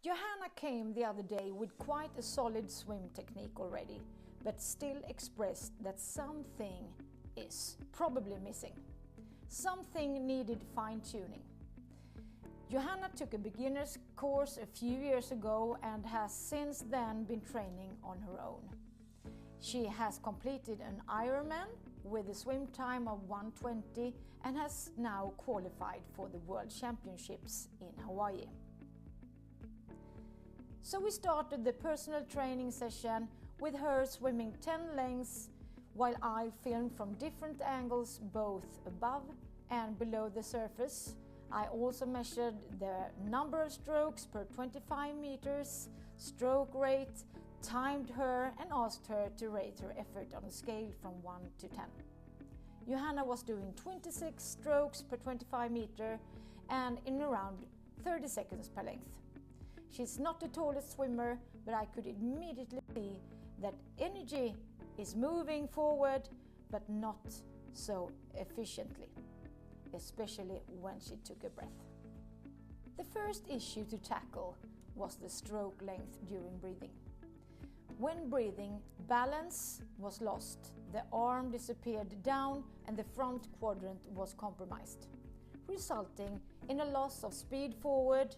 Johanna came the other day with quite a solid swim technique already, but still expressed that something is probably missing. Something needed fine-tuning. Johanna took a beginner's course a few years ago and has since then been training on her own. She has completed an Ironman with a swim time of 1:20 and has now qualified for the World Championships in Hawaii. So we started the personal training session with her swimming 10 lengths while I filmed from different angles both above and below the surface. I also measured the number of strokes per 25 meters, stroke rate, timed her and asked her to rate her effort on a scale from 1 to 10. Johanna was doing 26 strokes per 25 meter and in around 30 seconds per length. She's not the tallest swimmer, but I could immediately see that energy is moving forward, but not so efficiently, especially when she took a breath. The first issue to tackle was the stroke length during breathing. When breathing, balance was lost, the arm disappeared down and the front quadrant was compromised, resulting in a loss of speed forward,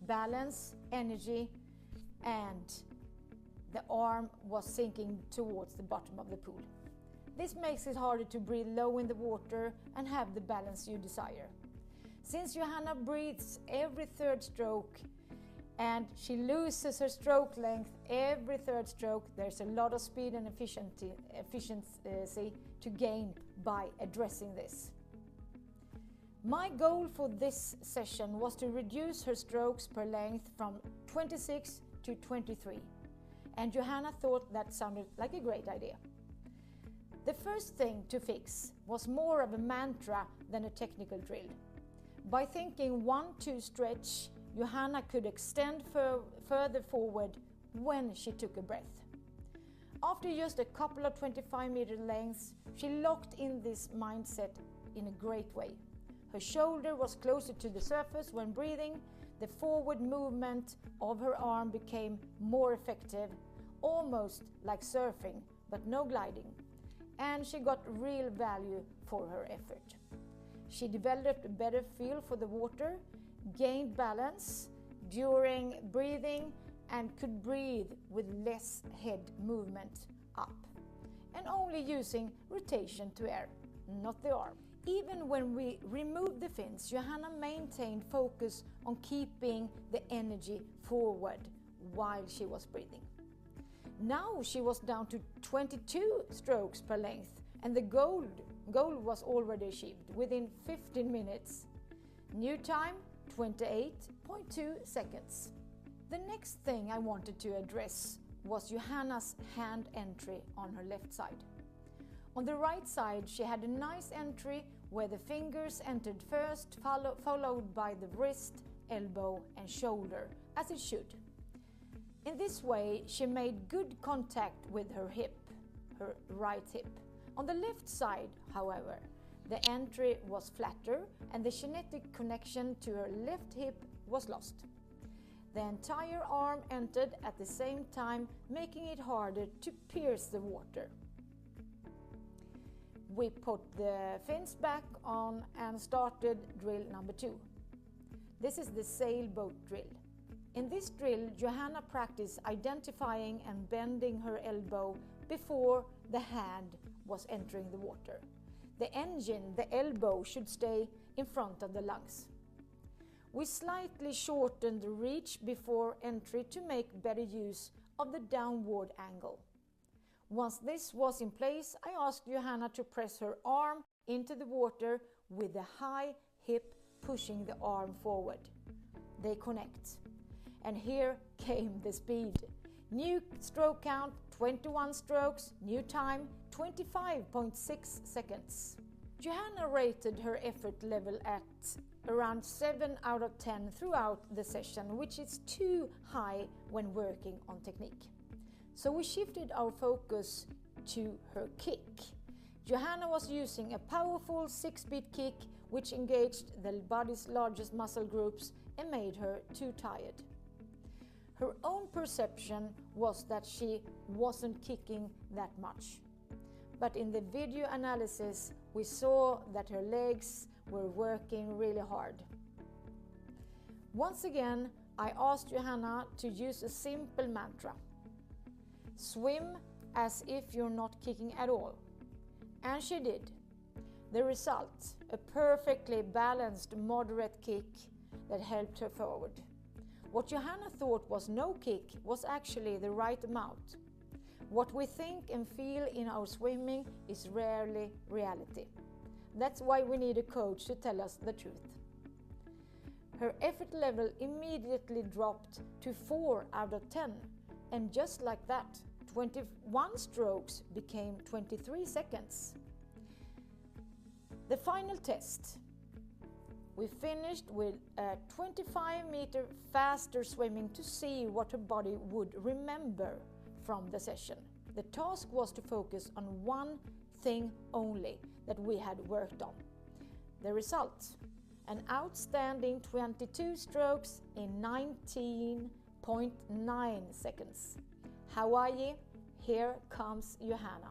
balance, energy, and the arm was sinking towards the bottom of the pool. This makes it harder to breathe low in the water and have the balance you desire. Since Johanna breathes every third stroke and she loses her stroke length every third stroke, there's a lot of speed and efficiency to gain by addressing this. My goal for this session was to reduce her strokes per length from 26 to 23, and Johanna thought that sounded like a great idea. The first thing to fix was more of a mantra than a technical drill. By thinking 1-2 stretch, Johanna could extend further forward when she took a breath. After just a couple of 25-meter lengths, she locked in this mindset in a great way. Her shoulder was closer to the surface when breathing, the forward movement of her arm became more effective, almost like surfing, but no gliding, and she got real value for her effort. She developed a better feel for the water, gained balance during breathing, and could breathe with less head movement up, and only using rotation to air, not the arm. Even when we removed the fins, Johanna maintained focus on keeping the energy forward while she was breathing. Now she was down to 22 strokes per length, and the goal was already achieved within 15 minutes. New time, 28.2 seconds. The next thing I wanted to address was Johanna's hand entry on her left side. On the right side, she had a nice entry where the fingers entered first, followed by the wrist, elbow and shoulder, as it should. In this way, she made good contact with her hip, her right hip. On the left side, however, the entry was flatter and the kinetic connection to her left hip was lost. The entire arm entered at the same time, making it harder to pierce the water. We put the fins back on and started drill number 2. This is the sailboat drill. In this drill, Johanna practiced identifying and bending her elbow before the hand was entering the water. The engine, the elbow, should stay in front of the lungs. We slightly shortened the reach before entry to make better use of the downward angle. Once this was in place, I asked Johanna to press her arm into the water with the high hip pushing the arm forward. They connect. And here came the speed. New stroke count, 21 strokes, new time, 25.6 seconds. Johanna rated her effort level at around 7 out of 10 throughout the session, which is too high when working on technique. So we shifted our focus to her kick. Johanna was using a powerful 6-beat kick which engaged the body's largest muscle groups and made her too tired. Her own perception was that she wasn't kicking that much. But in the video analysis, we saw that her legs were working really hard. Once again, I asked Johanna to use a simple mantra. Swim as if you're not kicking at all. And she did. The result, a perfectly balanced moderate kick that helped her forward. What Johanna thought was no kick was actually the right amount. What we think and feel in our swimming is rarely reality. That's why we need a coach to tell us the truth. Her effort level immediately dropped to 4 out of 10, and just like that, 21 strokes became 23 seconds. The final test. We finished with a 25-meter faster swimming to see what her body would remember from the session. The task was to focus on one thing only that we had worked on. The result, an outstanding 22 strokes in 19.9 seconds. Hawaii, here comes Johanna.